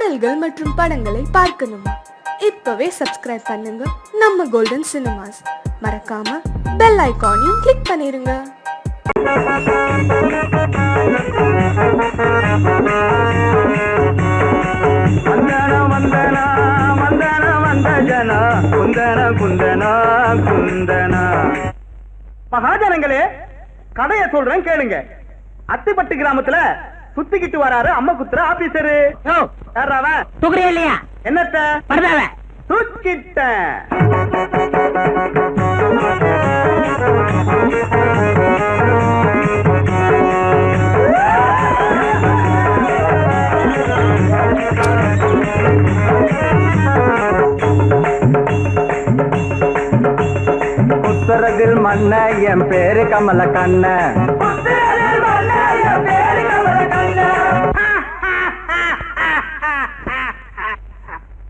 பாடல்கள் மற்றும் படங்களை பார்க்கணுமா? இப்பவே சப்ஸ்கிரைப் பண்ணுங்க நம்ம கோல்டன் சினிமாஸ். மறக்காம பெல் ஐகானையும் கிளிக் பண்ணிருங்க. மகாஜனங்களே, கதைய சொல்றேன் கேளுங்க. அத்திப்பட்டு கிராமத்துல சுத்திக்கிட்டு வராரு அம்மா குத்துற ஆபீசரு. தூக்குறியா இல்லையா? என்னத்த பரதாவ தூக்கிட்ட. புத்தரத்தில் மன்ன என் பேரு கமல கண்ண.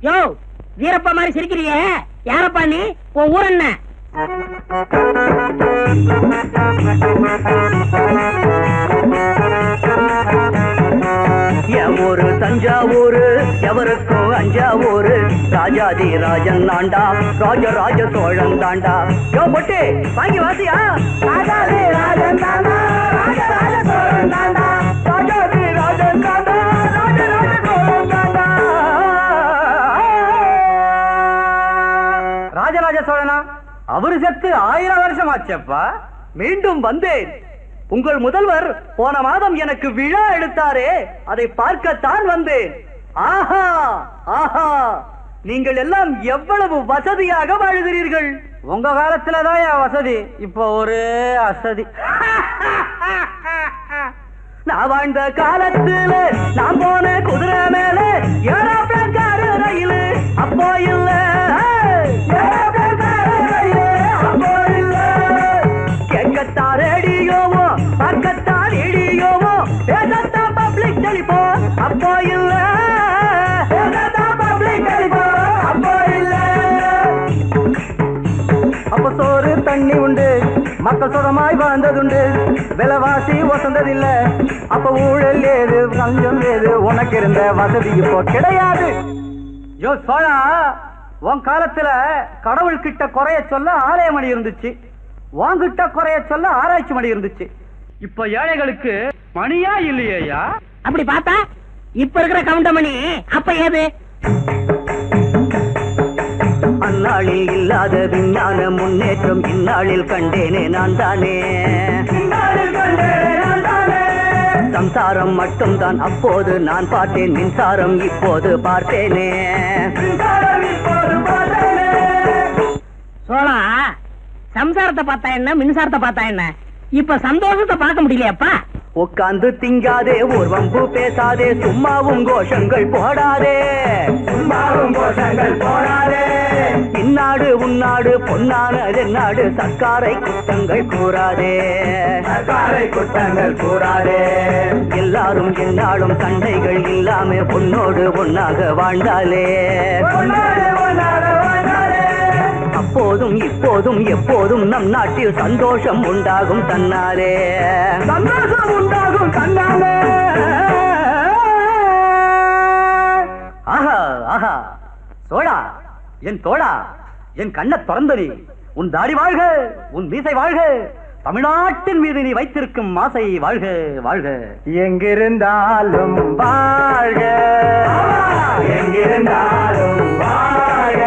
யோ, வீரப்பா மாதிரி சிரிக்கிறிய, யாரப்பா நீ? உன் ஊர் என்ன? என் ஊரு தஞ்சாவூரு, எவருக்கும் அஞ்சாவூரு. ராஜாதி ராஜன் தாண்டா, ராஜராஜ சோழன் தாண்டா. யோ பொட்டு வாங்கி வாசியா. ராஜாதி ராஜன் தாண்டா, ராஜராஜ சோழன் தாண்டா. ராஜாதி ராஜன் தாண்டா, ராஜராஜ சோழன் தாண்டா. ராஜராஜ சோழனா? அவரு செத்து 1000 வருஷம் ஆச்சப்பா. மீண்டும் வந்தேன். உங்கள் முதல்வர் போன மாதம் எனக்கு விழா எடுத்தாரே, அதை பார்க்கத்தான் வந்தேன். ஆஹா ஆஹா, நீங்கள் எல்லாம் எவ்வளவு வசதியாக வாழ்கிறீர்கள். உங்க காலத்துலதான் வசதி, இப்ப ஒரு அசதி. நான் வாழ்ந்த காலத்துல நான் போன குதிரை மேல ஏரோப்ளேன் காரு ரயில் அப்போ இல்ல. கேட்கத்தா ரேடியோவோ, பார்க்கத்தா ரேடியோவோ, பேசத்தா பப்ளிக் டெலிபோன் அப்போ இல்ல. அப்ப சோறு தண்ணி உண்டு, மக்கள் சுகமாய் வாழ்ந்ததுண்டு. விலைவாசி வசந்ததில்ல, அப்ப ஊழல் ஏது லஞ்சம் ஏது, உனக்கு இருந்த வசதி இப்போ கிடையாது. யோ சோழா, உன் காலத்துல கடவுள் கிட்ட குறைய சொல்ல ஆலயமணி இருந்துச்சு, வாங்கிட்ட குறைய சொல்ல ஆராய்ச்சி மணி இருந்துச்சு. இப்ப ஏழைகளுக்கு மணியா இல்லையா? அப்படி பார்த்தா இப்ப இருக்கிற கவுண்ட மணி அப்ப ஏது? அந்நாளில் இல்லாத விஞ்ஞான முன்னேற்றம் இந்நாளில் கண்டேனே நான் தானே. சம்சாரம் மட்டும்தான் அப்போது நான் பார்த்தேன், மின்சாரம் இப்போது பார்த்தேனே. சோழா, சம்சாரத்தை பார்த்தா என்ன, மின்சாரத்தை பார்த்தா என்ன? இப்ப சந்தோஷத்தை பார்க்க முடியலையாப்பா? உட்கார்ந்து திங்காதே, ஒரு வம்பு பேசாதே, சும்மாவும் கோஷங்கள் போடாதே, சும்மாவும் கோஷங்கள் போடாதே. இந்நாடு உன்னாடு பொன்னானது நாடு, சர்க்காரை குற்றங்கள் கூறாதே, சர்க்காரை குற்றங்கள் கூறாதே. எல்லாரும் என்னாலும் சண்டைகள் இல்லாம உன்னோடு ஒன்னாக வாழ்ந்தாலே, அப்போதும் இப்போதும் எப்போதும் நம் நாட்டில் சந்தோஷம் உண்டாகும் தன்னாலே, சந்தோஷம் உண்டாகும் தன்னாலே. ஆஹா ஆஹா, சோழா என் தோழா, என் கண்ண திறந்தனி, உன் தாடி வாழ்க, உன் மீசை வாழ்க, தமிழ்நாட்டின் மீது நீ வைத்திருக்கும் ஆசை வாழ்க வாழ்க. எங்கிருந்தாலும் வாழ்க, எங்கிருந்தாலும் வாழ்க.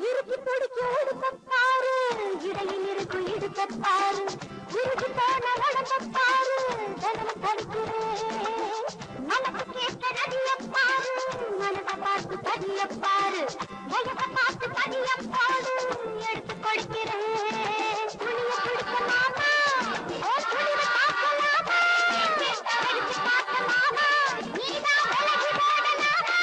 இறுக்கி பிடிக்க உடுப்பாரு, இடையில் இருக்கும் இடுப்பாரு, இறுக்கி போன உடம்பாரு, தினமும் படிக்கிறேன். மனசு கேட்ட நதியப்பாரு, மனசை பார்த்து பதியப்பாரு, வயசை பார்த்து பதியப்பாரு, எடுத்து படிக்கிறேன். துணியை பிடிக்கலாமா, துணிவை பார்க்கலாமா, எடுத்து பார்க்கலாமா, நீதான் விலகி ஓடலாமா.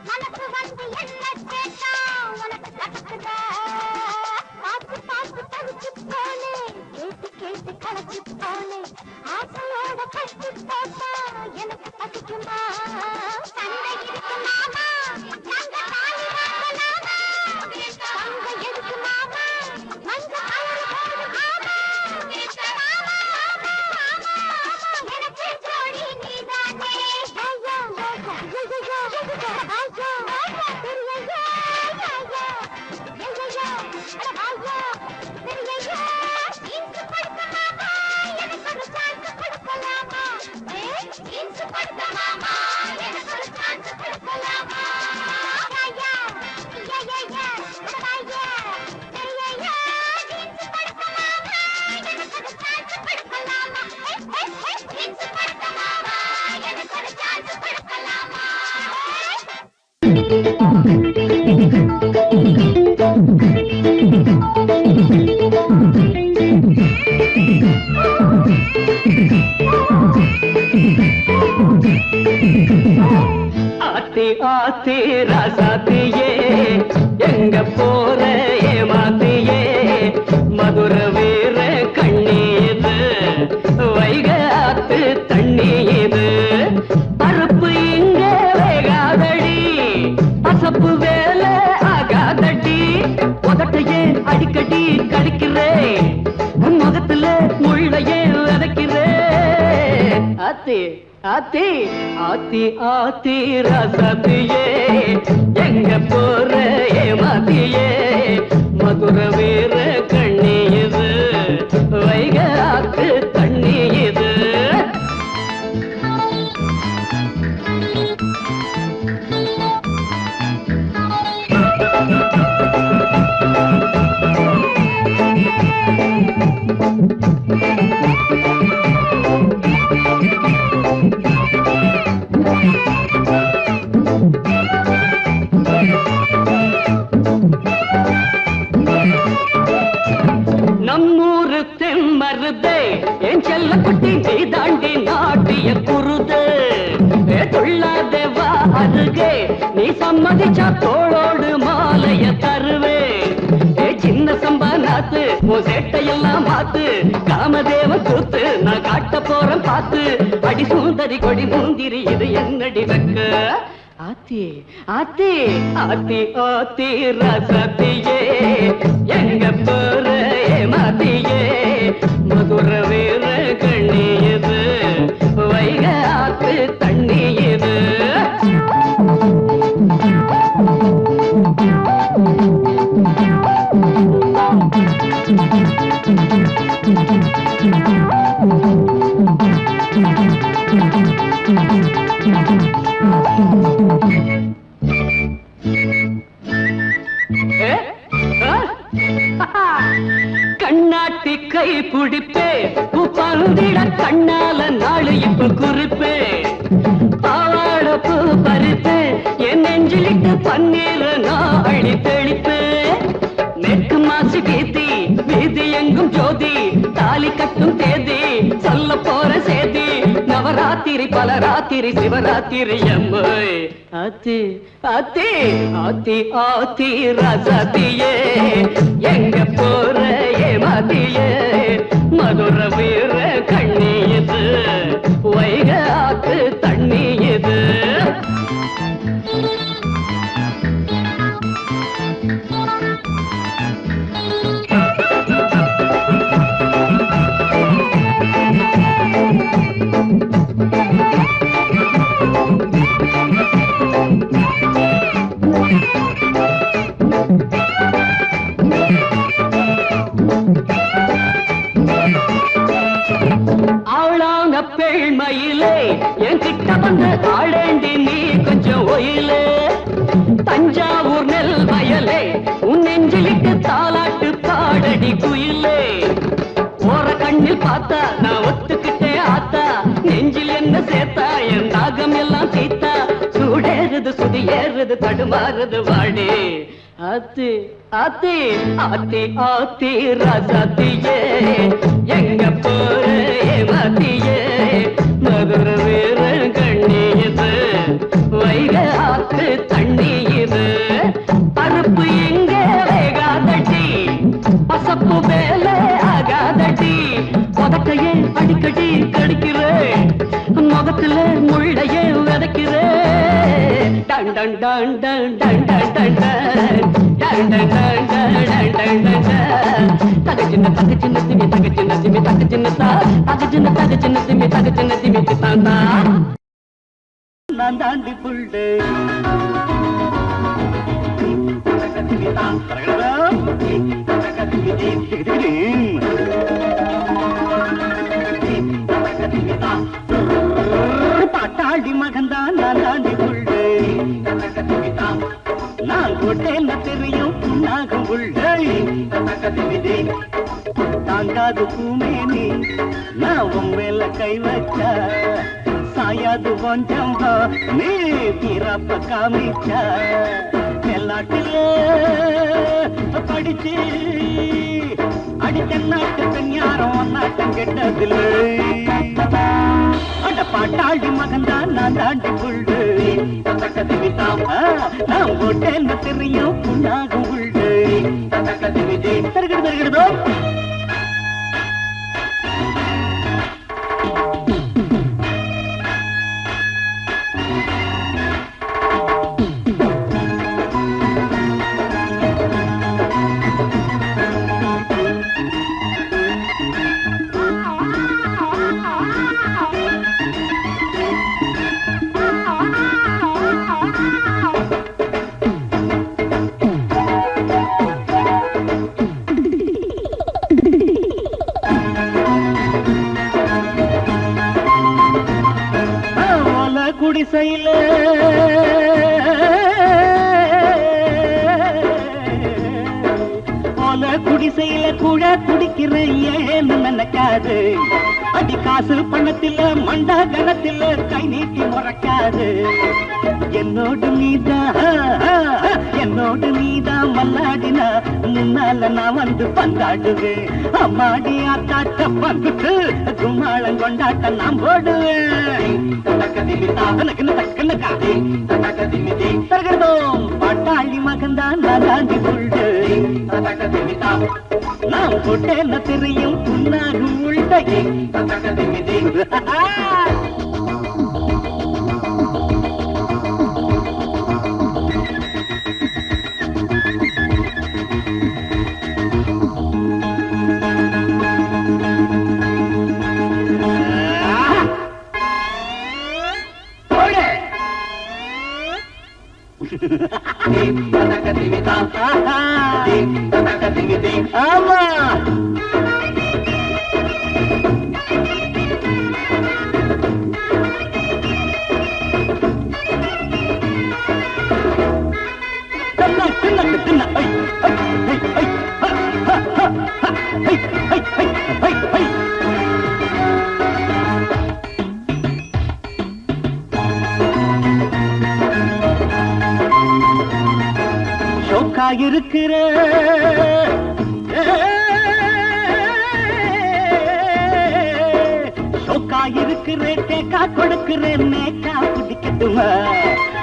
மனசு வந்து என்ன கேட்டா உனக்கு கட்டுதா, பார்த்து பார்த்து தவிச்சு போனே, கேட்டு கேட்டு கலச்சு போனே, ஆசையோட கட்டி போட்டா எனக்கு பசிக்குமா, சண்டை இருக்கு மாமா, நாங்க தாலி வாங்கலாமா, சண்டை எதுக்கு மாமா, மஞ்ச கலரு போடு மாமா, எனக்கு ஜோடி நீதானே. ஆத்தி ஆத்தி ராசாத்தியே எங்க போற ஏமாத்தியே மதுர வீர கண்ணீது வைகாத்து தண்ணீது பருப்பு இங்க வேகாதடி பசப்பு வேலை ஆகாதடி உதட்டையே அடிக்கடி கடிக்கிறேன் முகத்துல முள்ளையே விதைக்கிறேன் ஆத்தி ஆத்தி ஆத்தி ஆத்தி ரசத்தியே எங்க போற ஏமாத்தியே மதுர வீர கண்ணீது வைகாத்து தண்ணீது. நம்மூரு தெம்மருதே என் செல்ல குட்டி நீ தாண்டி நாட்டிய குருது துள்ளாதேவா அருகே நீ சம்மதிச்சா தோளோடு மாலைய தருவே சின்ன சம்பா நாத்து உன் சேட்டையெல்லாம் மாத்து காமதேவ கூத்து நான் காட்ட போறேன் பார்த்து அடி சுந்தரி கொடி முந்திரி இது என்னடி வெக்க ஆத்தி ஆத்தி ஆத்தி ஆத்தி ரசத்தியே எங்க போற ஏமாத்தியே மதுர வீர கண்ணியது வைகாத்து தண்ணியது. கண்ணாட்டி கை பிடிப்பே பந்திட கண்ணால நாளு இப்ப குறிப்பே பாவாட பூ பறிப்பே என் நெஞ்சிலிட்டு பன்னீர் நான் அழி தெளிப்பே மேற்கு மாசு கீர்த்தி வீதி எங்கும் ஜோதி தாலி கட்டும் தேதி சொல்ல போற சேதி நவராத்திரி ராத்திரி பல ராத்திரி சிவராத்திரி அம்மை ஆத்தி ஆத்தி ஆத்தி ஆத்தி ராசாத்தியே எங்க போற ஏமாத்தியே மதுர வீர கண்ணி இது வைக ஆத்து தண்ணி இது ஆளான பெண்மயிலே என்கிட்ட வந்து ஆளேண்டி நீ கொஞ்சம் ஒயிலே தஞ்சாவூர் நெல் வயலே உன் நெஞ்சிலிட்டு தாலாட்டு பாடடி குயிலே ஓர கண்ணில் பார்த்தா நான் ஒத்துக்கிட்டே ஆத்தா நெஞ்சில் என்ன சேர்த்தா என் தாகம் எல்லாம் சீத்தா சூடேறுது சுதி ஏறுது தடுமாறுது வாடே ஆத்தி ஆத்தி ஆத்தி ஆத்தி ராசாத்தியே எங்க போற ஏமாத்தியே மதுர வீர கண்ணி இது வைக ஆத்து தண்ணி இது பருப்பு எங்க வேகாதடி பசப்பு வேலை ஆகாதடி பதக்கையே அடிக்கடி கடிக்கிறேன் முகத்துல முள்ளையே விதைக்கிறேன் டன் டன் டன் டன் டன் டன் டன் தக சின்ன சிமி தக சின்ன சிமி தக சின்ன தக சின்ன சிமி தக சின்ன சிமி தாண்டா நான் தாண்டி புள்ளே பாட்டாடி மகன்தான் நான் தாண்டி புள்ளே நான் கோட்டேன்னு தெரியும் புண்ணாகும் உள்ளே தாங்காது பூமேனி நான் உன் மேல கை வச்சா சாயாது கொஞ்சம் நீ தீரப்ப காமிச்சா எல்லாட்டிலே படிச்சு அடித்த நாட்டு பெண் யாரும் நாட்டம் கெட்டதில்லை அட பாட்டாளி மகன்தான் நான் தாண்டி புள்ளு நான் போட்டேன்னு தெரியும் புண்ணாகும் உள்ளு தருகிறது தருகிறதோ குடிசையில குடிசையில கூட குடிக்கிற ஏன்னு நினைக்காது அடி காசு பணத்தில மண்டா கணத்தில கை நீட்டி முறைக்காது என்னோடு நீதான் மல்லாடினா முன்னால நான் வந்து பந்தாடுவேன் அம்மாடி ஆத்தாட்ட பந்துட்டு கும்மாளம் கொண்டாட்ட நான் போடுவேன் பாட்டாளி மகன்தான் நான் தாண்டி புள்ளு நான் போட்டேன்னு தெரியும் புண்ணாகும் உள்ள ஆமா இருக்கிற சோக்கா இருக்கிறேன் கேக்கா கொடுக்கிறேன் மேக்கா பிடிக்கட்டுமா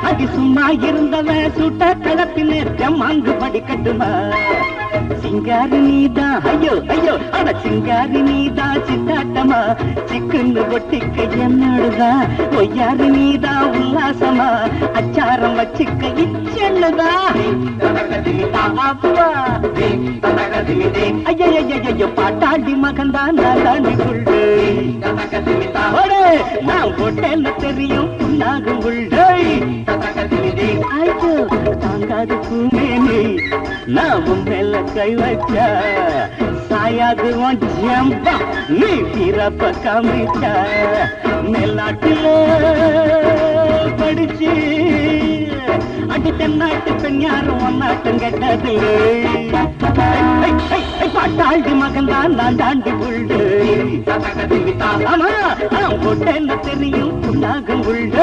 அடி சும்மா இருந்தவன் சுட்ட கலப்பினே மாங்கு படிக்கட்டுமா சிங்காரி நீதான் ஐயோ ஐயோ அட சிங்காரி நீதான் சித்தாட்டமா சிக்குன்னு ஒட்டிக்க என்னடுதான் ஒய்யாரி நீதான் உல்லாசமா அச்சாரம் வச்சுக்க இச்செண்ணுதா ஐயோ பாட்டாண்டி மகன்தான் நான் தாண்டி கொள்ளு நான் போட்டேன்னு தெரியும் புண்ணாகும் உள்ள ஐயோ தாங்காது பூமேனி நான் உன் மேல கை வச்சா சாயாது ஜம்பா நீ பிறப்ப காமிச்சா மேல்நாட்டில படிச்சு அடி தென்னாட்டு பெண் யாரும் ஒன்னாட்டம் கெட்டது பாட்டாண்டி மகன் தான் நான் தாண்டி உள்ள ஆமா நான் போட்டேன்னு தெரியும் புண்ணாகும் உள்ள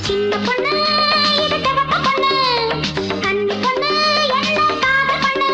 சின்ன பொண்ணு இது சிவப்பு பொண்ணு கன்னி பொண்ணு என்ன காதல் பொண்ணு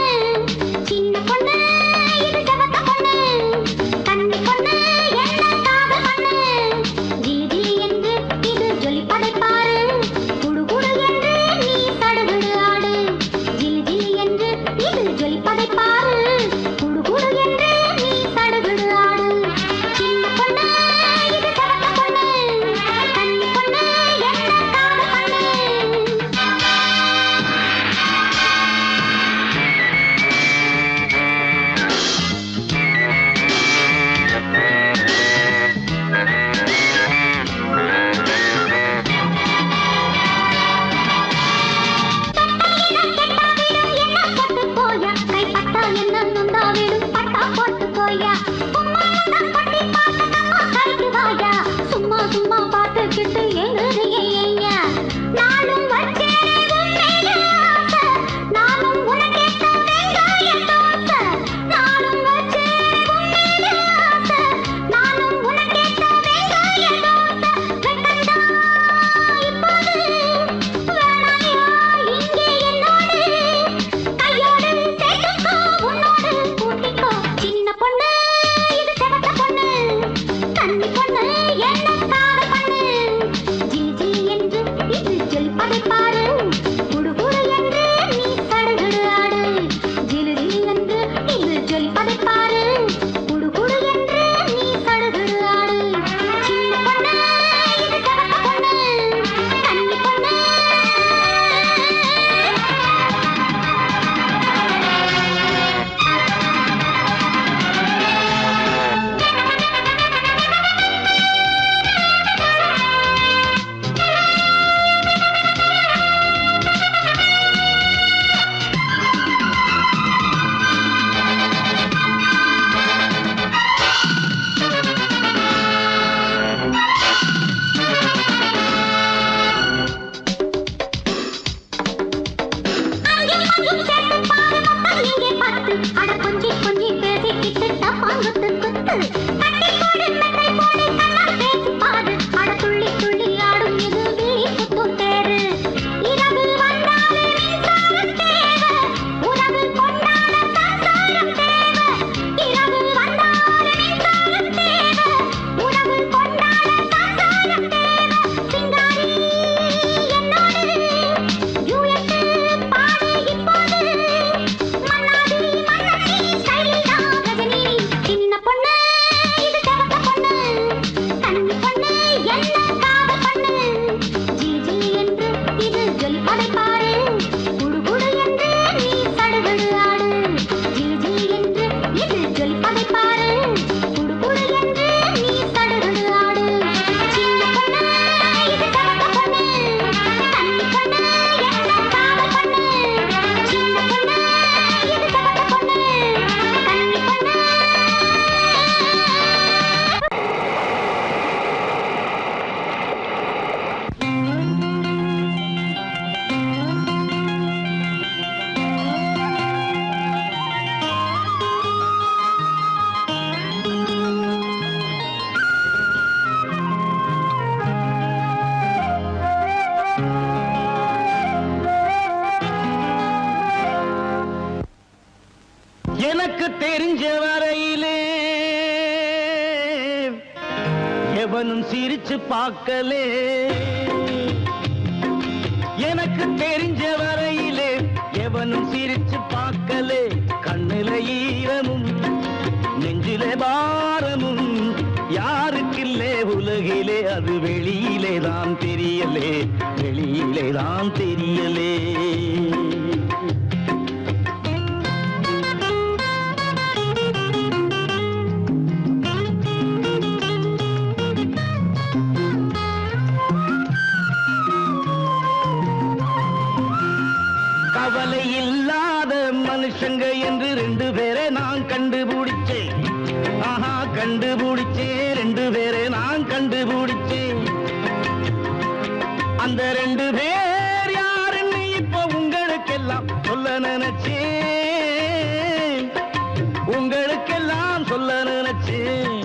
எவனும் சிரிச்சு பார்க்கலே எனக்கு தெரிஞ்ச வரையிலே எவனும் சிரிச்சு பார்க்கலே கண்ணில ஈரமும் நெஞ்சிலே பாரமும் யாருக்கில்லே உலகிலே அது வெளியிலே தான் தெரியலே வெளியிலே தான் தெரியலே கவலை இல்லாத மனுஷங்க என்று 2 பேரை நான் கண்டுபிடிச்சேன் ஆஹா கண்டுபிடிச்சேன் 2 பேரை நான் கண்டுபிடிச்சேன் அந்த 2 பேர் யாருன்னு இப்ப உங்களுக்கெல்லாம் சொல்ல நினைச்சேன் உங்களுக்கெல்லாம் சொல்ல நினைச்சேன்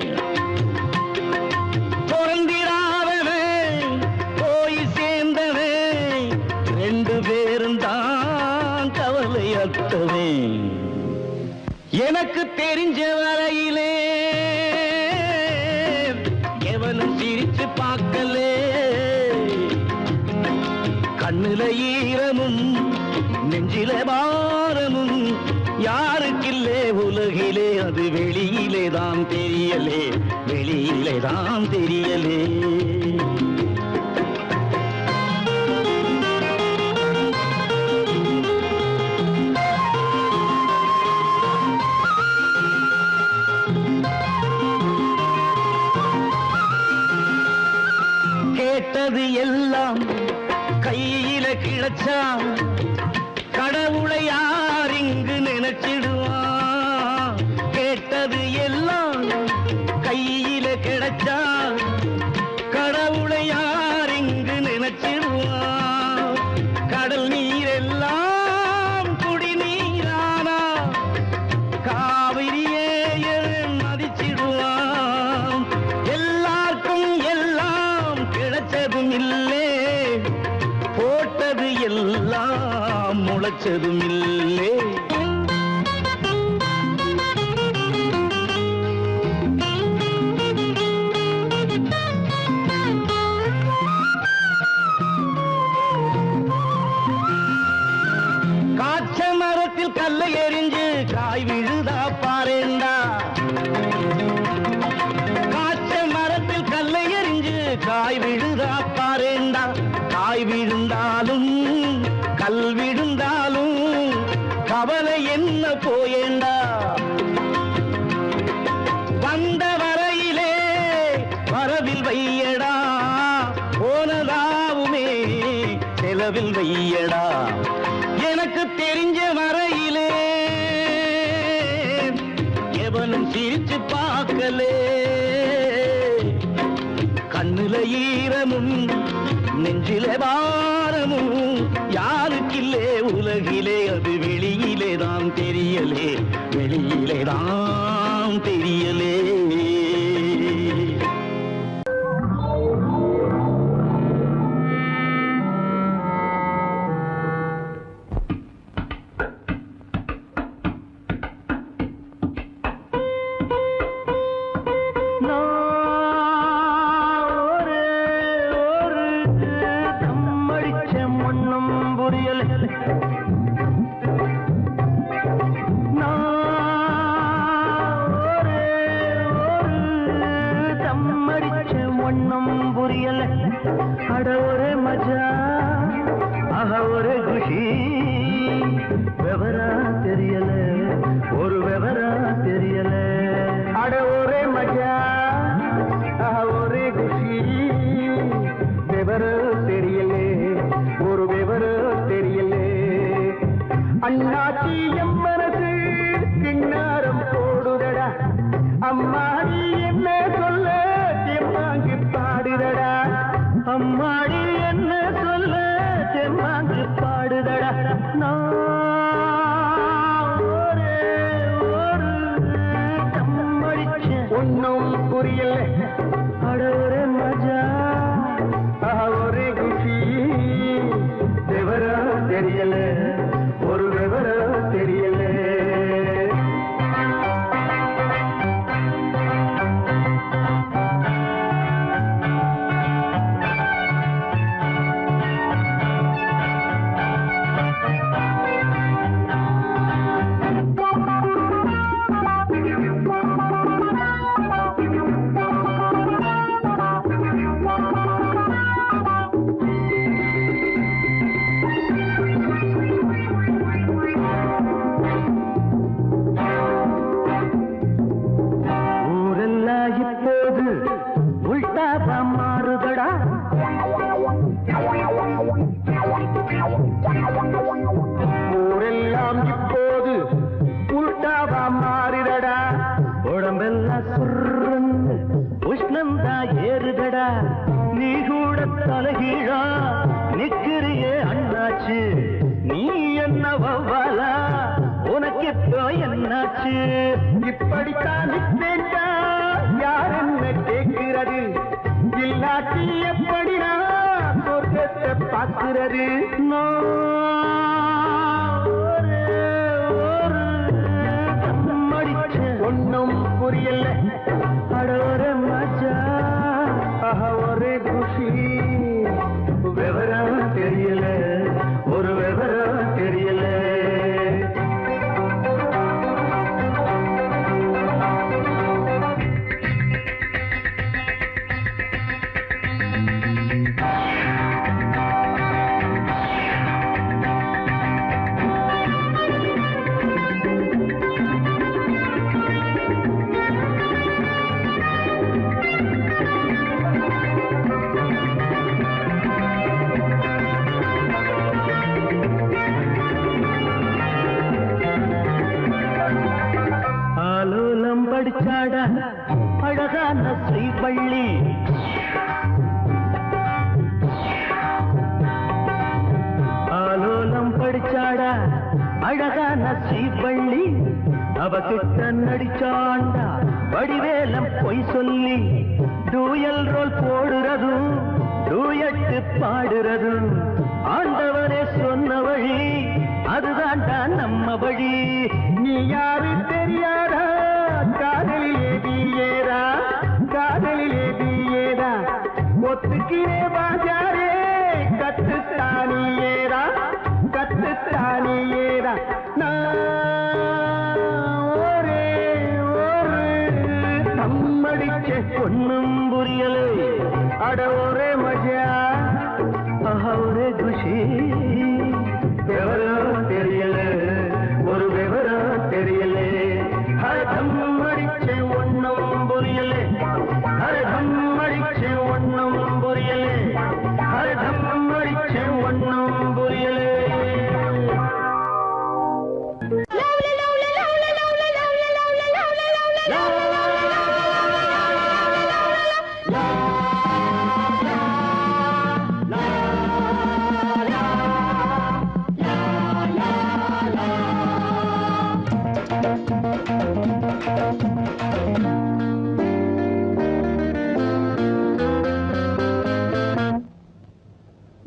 பொறந்திராதவன் போய் சேர்ந்தவன் 2 பேரும் தான் கவலையற்றவன் எனக்கு தெரிஞ்ச வரையிலே எவனும் சிரிச்சு பார்க்கலே கண்ணுல ஈரமும் நெஞ்சில பாரமும் யாருக்கில்லே உலகிலே அது வெளியிலே தான் தெரியலே வெளியிலே தான் தெரியலே கேட்டது எல்லாம் கையில கிடைச்சா கடவுளை யார் இங்கு நினைச்சிடுவான் கேட்டது எல்லாம் கையில கிடைச்சா கடவுளை யார் இங்கு நினைச்சிடுவான் கடல் நீரெல்லாம் குடிநீரானா காவிரியே மதிச்சிடுவான் எல்லாருக்கும் எல்லாம் கிடைச்சதும் இல்லை போட்டது எல்லாம் முளைச்சதும் இல்லை காய்ச்ச மரத்தில் கல்லை எறிஞ்சு காய் விழுதா பாரேண்டா காய்ச்ச மரத்தில் கல்லை எறிஞ்சு காய் விழுதா பாரேண்டா காய் விழுந்தாலும் கல் விழுந்தாலும் கவலை என்ன போயேண்டா வந்த வரையிலே வரவில் வையடா போனதாவுமே செலவில் வையடா எனக்கு தெரிஞ்ச வரையிலே எவனும் சிரிச்சு பார்க்கலே கண்ணுல ஈரமும் நெஞ்சில பாரமும் யாருக்கில்லே உலகிலே அது வெளியிலே தான் தெரியலே வெளியிலே தான் தெரியலே அட ஒரே மஜா ஆஹா ஒரே குஷி விவரா தெரியல ஒரு விவரா தெரியல அட ஒரே மஜா ஆஹா ஒரே குஷி விவரா தெரியல ஒரு விவரா தெரியல அண்ணாச்சி எம் மனசு கிண்ணாரம் போடுதடா அம்மாடி என்ன சொல்ல செம்மாங்கி பாடுதடா அம்மாடி என்ன சொல்ல செம்மாங்கி பாடுதடா ஒரே ஒரு கம்மடிச்ச ஒன்னும் புரியல அட ஒரே மஜா ஒரே குஷி விவரா தெரியல ஒரு விவரா தெரியல உடம்பெல்லாம் சுருன்னு உஷ்ணந்தா ஏறுதடா நீ கூட தலைகீழா நிக்கிறியே அண்ணாச்சு நீ என்ன வவ்வாலா உனக்கு இப்போ என்னாச்சு இப்படித்தான் நிற்பேண்டா யார் என்ன கேட்கிறது இல்லாட்டி எப்படினா சொர்க்கத்தை பார்க்கிறது ஒன்னும் புரியல அடோர மச்சா ஒரே குஷி விவரம் தெரியல ஒரு விவரம் தெரியல படிச்சாடா அழகான ஸ்ரீவள்ளி ஆலோலம் படிச்சாடா அழகான ஸ்ரீவள்ளி அவகிட்ட நடிச்சாண்டா வடிவேலம் பொய் சொல்லி டூயல் ரோல் போடுறதும் டூயட்டு பாடுறதும் ஆண்டவரே சொன்ன வழி அதுதான்டா நம்ம வழி நீ யாரு தெரியாதா காதலிலே தீயேதா காதலிலே தீயேதா ஒத்துக்கிறே பாஜாரே கத்துத்தானியேதா கத்துத்தானியேதா ஒரே ஒரு நம்மடிச்ச ஒண்ணும் புரியலே அட ஒரே மஜா ஒரே குஷி விவரம் தெரியல ஒரு விவரம் தெரியல அடிச்ச ஒண்ணும் புரியல அடிச்ச ஒண்ணும் புரியல அடிச்ச ஒண்ணும் புரியல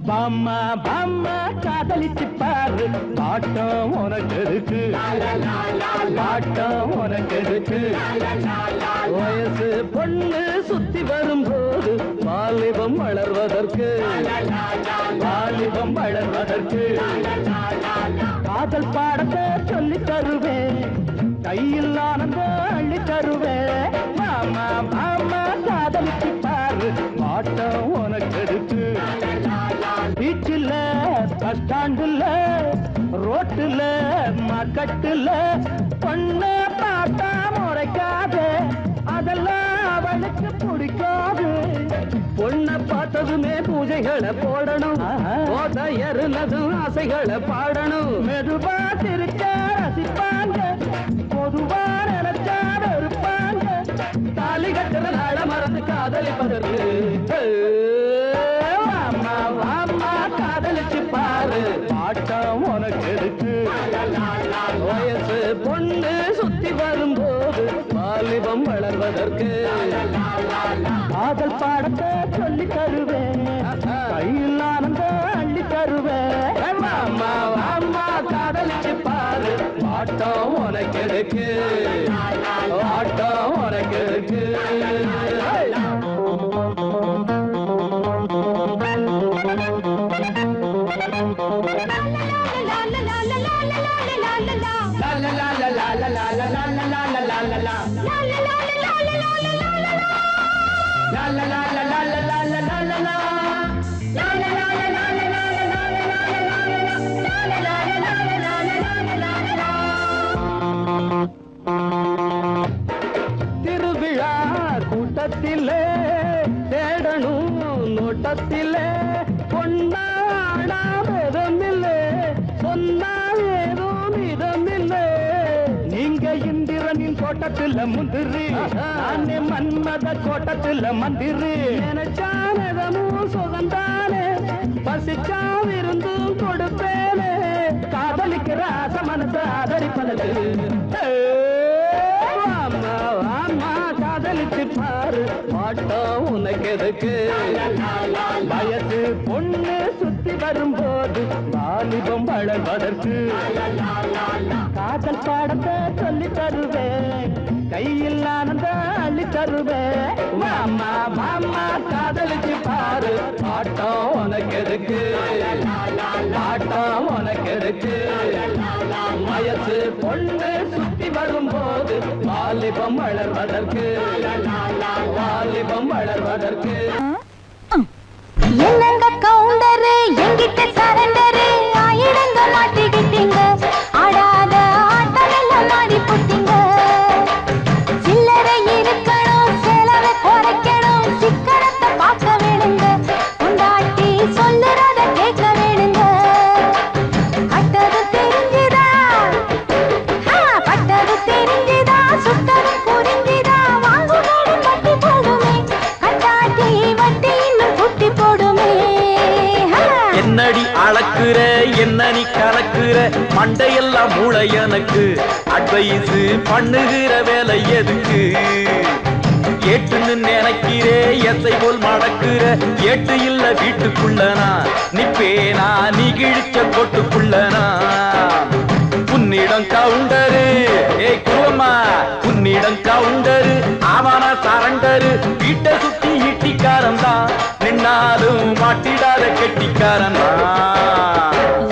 பாம்மா பாம்மா காதலிச்சு பாரு பாட்டம் உனக்கு இருக்கு பாட்டம் உனக்கு இருக்கு வயசு பொண்ணு சுத்தி வரும்போது வாலிபம் வளர்வதற்கு வாலிபம் வளர்வதற்கு காதல் பாடத்தை சொல்லி தருவேன் கையில் ஆனந்தம் அள்ளி தருவேன் மாமா மாமா காதலிச்சு பாரு பாட்டம் உனக்கு இருக்கு பீச்சில் பஸ் ஸ்டாண்டுல ரோட்டுல மார்க்கெட்டுல பொண்ணு பார்த்தா முறைக்காது அதெல்லாம் அவளுக்கு பிடிக்காது பொண்ணை பார்த்ததுமே பூஜைகளை போடணும் எருனதும் ஆசைகளை பாடணும் மெதுவா திருக்க ரசிப்பாங்க பொதுவா நினைச்சா இருப்பாங்க தாலி கட்டுற நாள மறந்து காதலிப்பதற்கு காதலிச்சு பாரு பாட்டம் உனக்கு இருக்கு வயசு பொண்ணு சுத்தி வரும்போது வாலிபம் வளர்வதற்கு காதல் பாடத்தை சொல்லி தருவேன் கையில் ஆனந்தம் அள்ளி தருவேன் அம்மா அம்மா காதலிச்சு பாரு பாட்டம் உனக்கு இருக்கு பாட்டம் உனக்கு இருக்கு திருவிழா கூட்டத்திலே தேடணும் நோட்டத்திலே பொன்னாடாதமில்லை சொன்னால் ஏதோ மிதமில்லை நீங்க இந்திரனின் தோட்டத்தில் தோட்டத்துல முந்திரி நானே மன்மத கோட்டத்துல மந்திரி நினைச்சானதமும் சுகந்தானே பசிச்சா விருந்தும் கொடுப்பேனே காதலிக்கிற ஆசை மனசு ஆதரிப்பதற்கு வாமா வாமா காதலிச்சு பாரு பாட்டம் உனக்கு எதுக்கு வயசு பொண்ணு சுத்தி வரும்போது வாலிபம் வளர்வதற்கு காதல் பாடத்தை சொல்லி தருவேன் கையில் ஆனந்த அள்ளி தருவேன் மாமா மாமா காதலிச்சு பாரு பாட்டம் உனக்கு எதுக்கு பாட்டம் உனக்கு எதுக்கு வயசு பொண்ணு சுத்தி வரும்போது வாலிபம் வளர்வதற்கு வாலிபம் வளர்வதற்கு என்னங்க கவுண்டரு எங்கிட்ட சரண்டரு ஆயிரங்க மாட்டிக்கிட்டீங்க ஆடாத ஆட்டமெல்லாம் மாறி போட்டீங்க சில்லறை இருக்கணும் செலவை குறைக்கணும் சிக்கனத்தை பார்க்க வேணுங்க கொண்டாட்டி சொல்லுறத கேட்க வேணுங்க கட்டது தெரிஞ்சுதா பட்டது தெரிஞ்சுதா சுட்டது புரிஞ்சுதா வாங்குவது பட்டி போடுமே கட்டாட்டி வட்டி இன்னும் குட்டி போடுமே என்னடி அளக்குற என்ன நீ கலக்குற மண்டையெல்லாம் மூளை எனக்கு அட்வைஸ் பண்ணுகிற வேலை எதுக்கு ஏட்டுன்னு நினைக்கிறே எத்தை போல் மடக்குற ஏட்டு இல்ல வீட்டுக்குள்ளனா நிப்பேனா நீ கிழிச்ச கொட்டுக்குள்ளனா உன்னிடம் கவுண்டரு ஏய் குருவம்மா உன்னிடம் கவுண்டரு அவன சரண்டரு வீட்டை சுத்தி ஈட்டிக்காரன் தான் நின்னாலும் மாட்டிடாத கெட்டிக்காரன்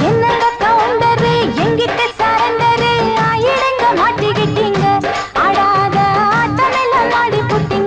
என்னங்க கவுண்டரு எங்கிட்ட சரண்டரு ஆயிரங்க மாட்டிக்கிட்டீங்க ஆடாத ஆட்டமெல்லாம் மாடி போட்டீங்க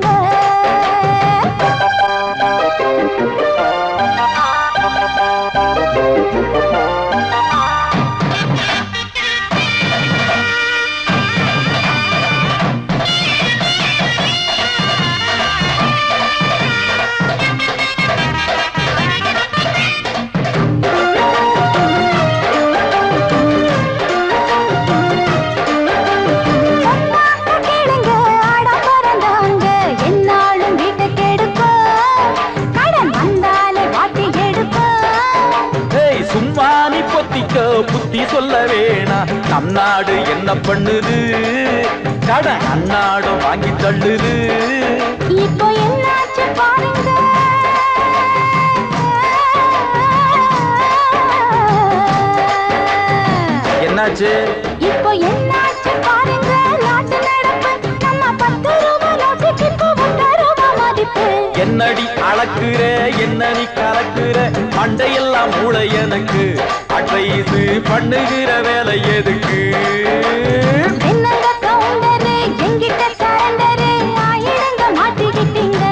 கேளுங்க ஆடம்பரந்தாங்க என்னாலும் வீட்டை கெடுப்போம் கடன் வந்தாலே வாட்டி எடுப்போம் ஏய் சும்மா நீ பொத்திக்க புத்தி சொல்ல வேணா நம் நாடு என்ன பண்ணுது கடன் அந்நாடும் வாங்கி தள்ளுது இப்போ என்னாச்சு பாருங்க என்னாச்சு இப்போ என்னாச்சு பாருங்க நாட்டு நடப்பு நம்ம 10 ரூபாய் நோட்டுக்கு இப்போ 10 ரூபாய் மதிப்பு என்னடி அளக்குற என்ன நீ கலக்குற மண்டையெல்லாம் மூளை எனக்கு அட்வைஸ் பண்ணுகிற வேலை எதுக்கு என்னங்க கவுண்டரு எங்கிட்ட சரண்டரு ஆயிரங்க மாட்டிக்கிட்டீங்க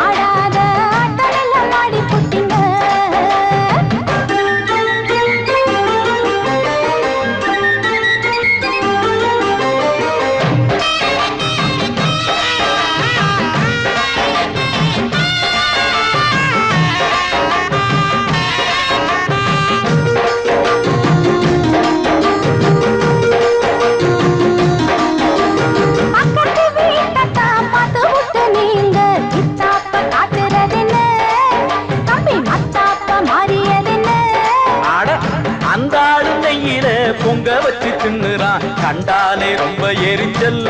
ஆடாத ஆட்டமெல்லாம் மாடி போட்டீங்க பக்கத்து வீட்டத்தான் பார்த்து விட்டு நீங்க கித்தாப்ப காட்டுறதுன்னு தம்பி மத்தாப்ப மாறியதுன்னு அட அந்த ஆளு நெய்யில பொங்க வச்சு தின்னுறான் கண்டாலே ரொம்ப எரிச்சல்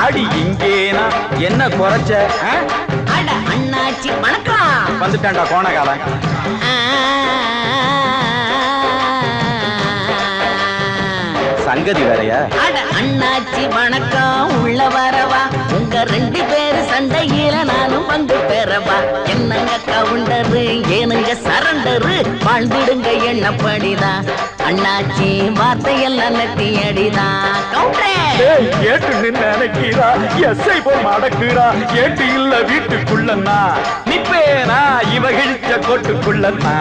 அடி இங்கேனா என்ன குறைச்ச அட அண்ணாச்சி வணக்கம் வந்துட்டான்டா கோணகாலன் சங்கதி வேறையா அட அண்ணாச்சி வணக்கம் உள்ள வரவா உங்க 2 பேரு சண்டையில நானும் பங்கு பெறவா என்னங்க கவுண்டரு ஏனுங்க சரண்டரு வாழ்ந்துடுங்க எண்ணப்படிதான் அண்ணாச்சி வார்த்தையெல்லாம் நெத்தி அடிதான் கவுண்டரே ஏட்டு நின்னு நினைக்கிறா எஸ்ஐ போல் மடக்குறா ஏட்டு இல்ல வீட்டுக்குள்ளன்னா நிப்பேனா இவ கிழிச்ச கொட்டுக்குள்ளன்னா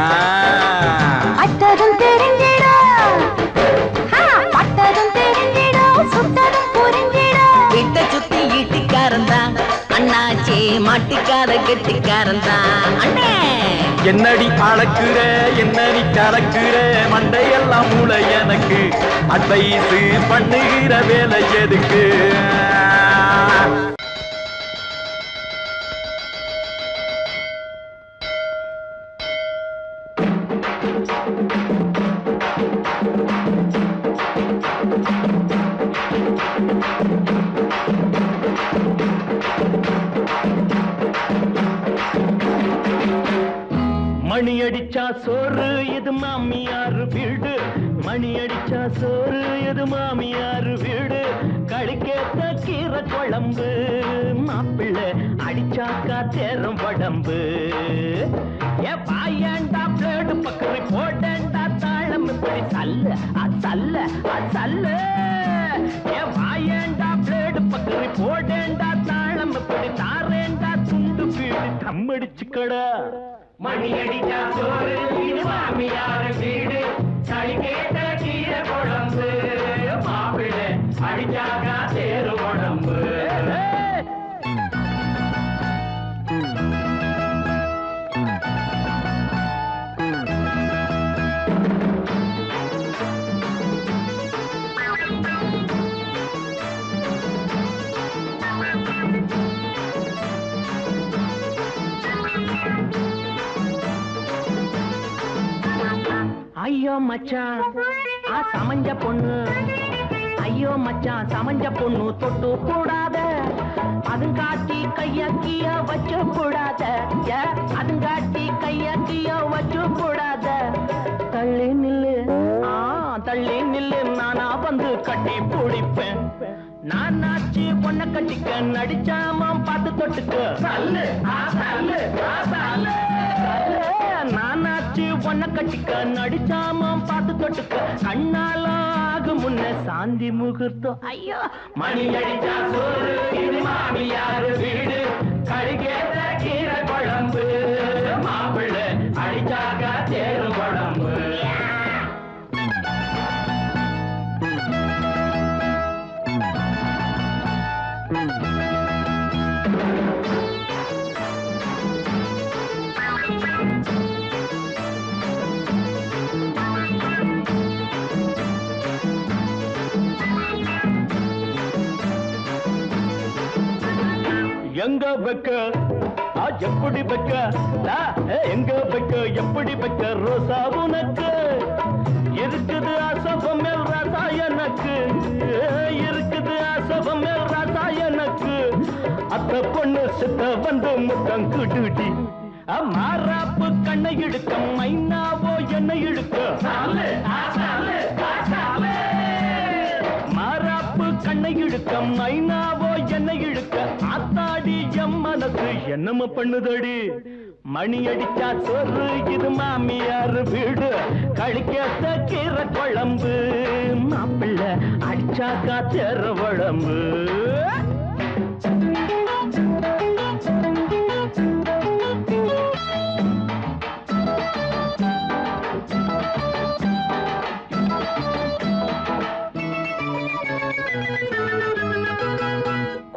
அட்டதும் தெரிஞ்சிடும் பட்டதும் தெரிஞ்சிடும் சுட்டதும் புரிஞ்சிடும் வீட்டை சுத்தி ஈட்டிக்காரன் தான் அண்ணாச்சி மாட்டிக்கார கெட்டிக்காரன் தான் அண்ணே என்னடி அளக்குற என்ன நீ கலக்குற மண்டையெல்லாம் மூளை எனக்கு அட்வைஸ் பண்ணுகிற வேலை எதுக்கு மணி அடிச்சா சோறு இது மாமியார் வீடு, மணி அடிச்சா சோறு இது மாமியார் வீடு, கழிக்கேத்த கீரை குழம்பு, மாப்பிள்ளை அடிச்சாக்கா தேரும் படம்பு. ஏ பாயண்டா பிளேடு பக்கரி போடண்டா தாளம் இப்படி சல்ல அசல்ல அசல்ல. ஏ பாயண்டா பிளேடு பக்கரி போடண்டா தாளம் இப்படி தாரேண்டா துண்டு வீடு கம்மடிச்சுக்கடா. மணி அடிச்சா சோறு இது மாமியார் வீடு, கழிக்கேத்த கீரை குழம்பு, மாப்பிள்ளை அடிச்சாக்கா தேரு குழம்பு. ஐயோ மச்சான் சமஞ்ச பொண்ணு, ஐயோ மச்சான் சமஞ்ச பொண்ணு தொட்டு கூடாத, அதுங்காட்டி கையக்கிய வச்சு கூடாத, அதுங்காட்டி கையக்கிய வச்சு கூடாத. தள்ளி நில்லு தள்ளி நில்லு, நானா வந்து கட்டி பிடிப்பேன். நான் நாச்சு பொண்ண கட்டிக்க நடிச்சாம பார்த்து தொட்டுக்க. நானாச்சு பொண்ண கட்டிக்க நடிச்சாம பார்த்து தொட்டுக்க. கண்ணால ஆகும் முன்ன சாந்தி முகூர்த்தம். ஐயோ மணி அடிச்சா சோறு இது மாமியார் வீடு, கழிக்கேத்த கீரை குழம்பு, மாப்பிள்ளை அடிச்சாக்க தேரு குழம்பு. எங்க வைக்க எப்படி வைக்க, எங்க வைக்க எப்படி வைக்க ரோசா உனக்கு இருக்குது அசபம் மேல் ராசா எனக்கு, இருக்குது அசபம் மேல் ராசா எனக்கு. அத்த பொண்ணு சித்த வந்து முத்தம் குடுடி, மாறாப்பு கண்ணை இழுக்க மைனாவோ என்னை இழுக்க. மாறாப்பு கண்ணை இழுக்க மைனாவோ என்னை இழுக்க. ஆத்தாடி எம் மனசு என்னம பண்ணுதடி. மணி அடிச்சா சோறு இது மாமியார் வீடு, கழிக்கேத்த கீரை குழம்பு, மாப்பிள்ளை அடிச்சாக்கா தேர குழம்பு.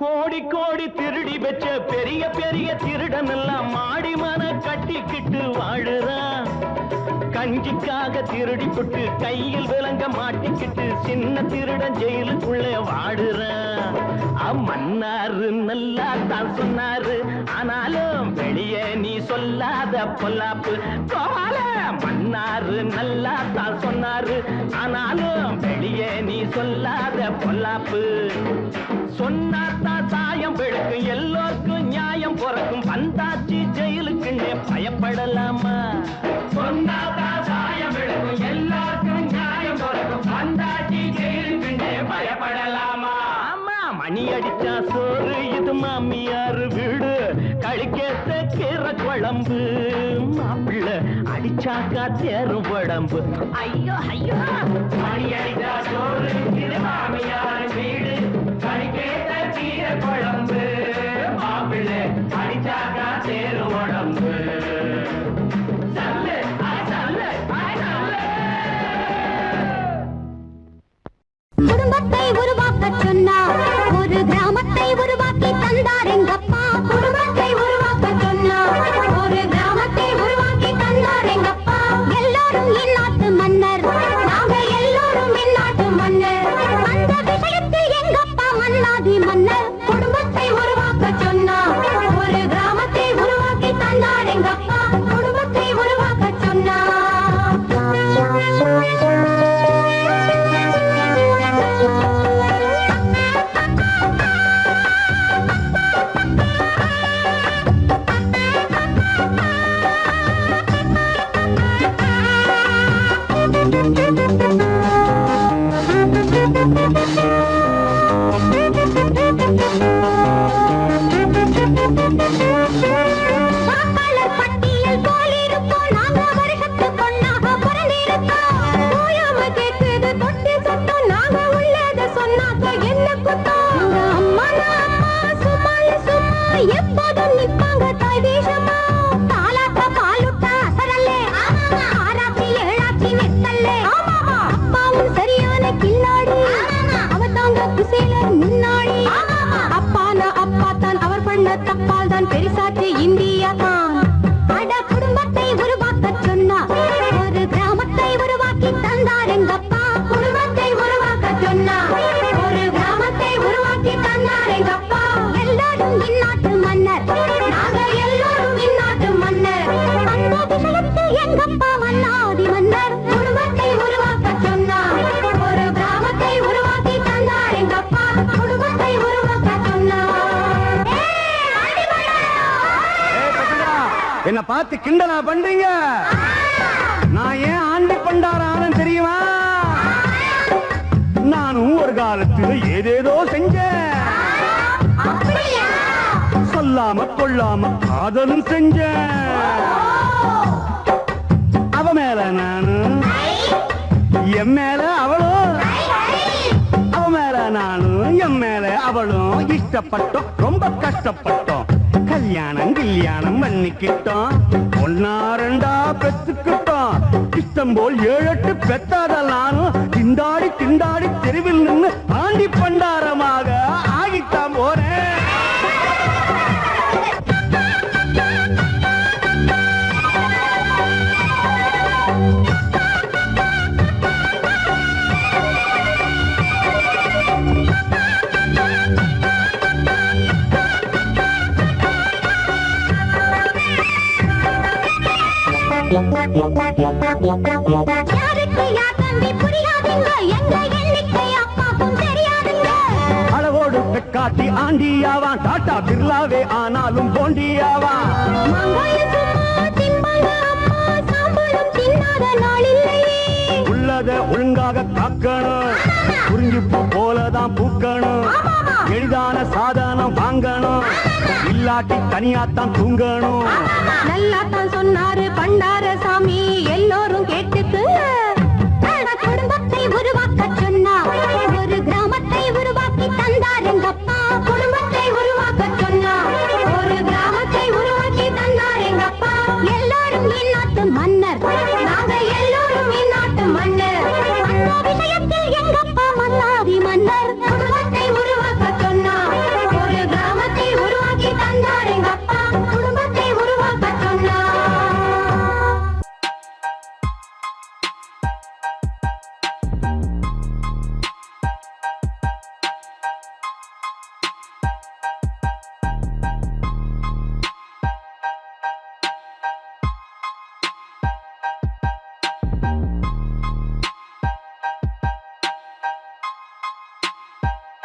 கோடி கோடி திருடி வச்ச பெரிய பெரிய திருடன் எல்லாம் மாடி மன கட்டிக்கிட்டு வாழுறான். கஞ்சிக்காக திருடி போட்டு கையில் விலங்க மாட்டிக்கிட்டு சின்ன திருடன் ஜெயிலுக்குள்ளே வாடுறான். மன்னாரு நல்லா தான் சொன்னாரு, ஆனாலும் வெளியே நீ சொல்லாத பொல்லாப்பு கோவால. மன்னாரு நல்லா தான் சொன்னாரு, ஆனாலும் வெளியே நீ சொல்லாத பொல்லாப்பு. சொன்னாத்தான் சாயம் வெளுக்கும், எல்லோருக்கும் நியாயம் பிறக்கும். வந்தாச்சு ஜெயிலுக்குன்னே பயப்படலாமா? சொன்னாத்தான் சாயம் வெளுக்கும், எல்லாருக்கும் நியாயம் பிறக்கும். வந்தாச்சு ஜெயிலுக்குன்னே பயப்படலாமா? ஆமா மணி அடிச்சா சோறு இது மாமியார் வீடு, கழிக்கேத்த கீரை குழம்பு, மாப்பிள்ளை அடிச்சாக்கா தேரும் உடம்பு. ஐயோ ஐயோ மணி அடிச்சா சோறு இது மாமியார் வீடு, கழிக்கேத்த கீரை குழம்பு, மாப்பிள்ளை அடிச்சாக்கா தேரும் உடம்பு. சல்லு சல்லு சல்லு. குடும்பத்தை உருவாக்க சொன்னார், ஒரு கிராமத்தை உருவாக்கி தந்தார் எங்கப்பா. குடும்பத்தை உருவாக்க சொன்னார், ஒரு கிராமத்தை உருவாக்கி தந்தார் எங்கப்பா. எல்லாரும் இந்நாட்டு மன்னர், நாங்க எல்லோரும் இந்நாட்டு மன்னர். அந்த விஷயத்தில் எங்கப்பா மன்னாதி மன்னர். அப்பா தான் அவர் பண்ண தப்பால் தான் பெரிசாற்று இந்தியா தான் அட குடும்பத்தை உருவாக்க சொன்னா ஒரு கிராமத்தை உருவாக்கி தந்தார் எங்கப்பா குடும்பத்தை உருவாக்க சொன்னா ஒரு கிராமத்தை உருவாக்கி தந்தார் எங்கப்பா எல்லாரும் இந்நாட்டு மன்னர் நாங்க எல்லாரும் இந்நாட்டு மன்னர் அந்த விஷயத்தில் எங்கப்பா மன்னாதி மன்னர் குடும்பத்தை உருவாக்க சொன்னார் ஒரு கிராமத்தை உருவாக்கி தந்தார் எங்கப்பா குடும்பத்தை உருவாக்க சொன்னார் என்ன பார்த்து கிண்டலா பண்றீங்க? நான் ஏன் ஆண்டி பண்டாரானு தெரியுமா? நானும் ஒரு காலத்துல ஏதேதோ செஞ்சேன், சொல்லாம கொள்ளாம காதலும் செஞ்சேன். அவ மேல நானும் என் மேல அவளும், அவ மேல நானும் என் மேல அவளும் இஷ்டப்பட்டோம், ரொம்ப கஷ்டப்பட்டோம். கல்யாணம் பண்ணிக்கிட்டோம், ஒன்னா ரெண்டா பெத்துக்கிட்டோம். இஷ்டம் போல் 7-8 பெத்தாதல்லானும் திண்டாடி திண்டாடி தெருவில் நின்று ஆண்டி பண்டாரமாக ஆகித்தான் போறேன். யாருக்கு யார் தம்பி புரியாதுங்க எங்க எண்ணிக்கை அப்பாக்கும் தெரியாதுங்க அளவோடு பெக்காட்டி ஆண்டியாவான், டாட்டா பிர்லாவே ஆனாலும் போண்டியாவான். மாங்காய் சும்மா திம்பாங்க அம்மா சாம்பலும் தின்னாத நாள் இல்லையே உள்ளத ஒழுங்காக காக்கணும், புரிஞ்சு போலதான் பூக்கணும். எளிதான சாதனம் வாங்கணும், இல்லாட்டி தனியாத்தான் தூங்கணும். நல்லா தான் சொன்னாரு பண்டார சாமி எல்லோரும் கேட்டுக்கு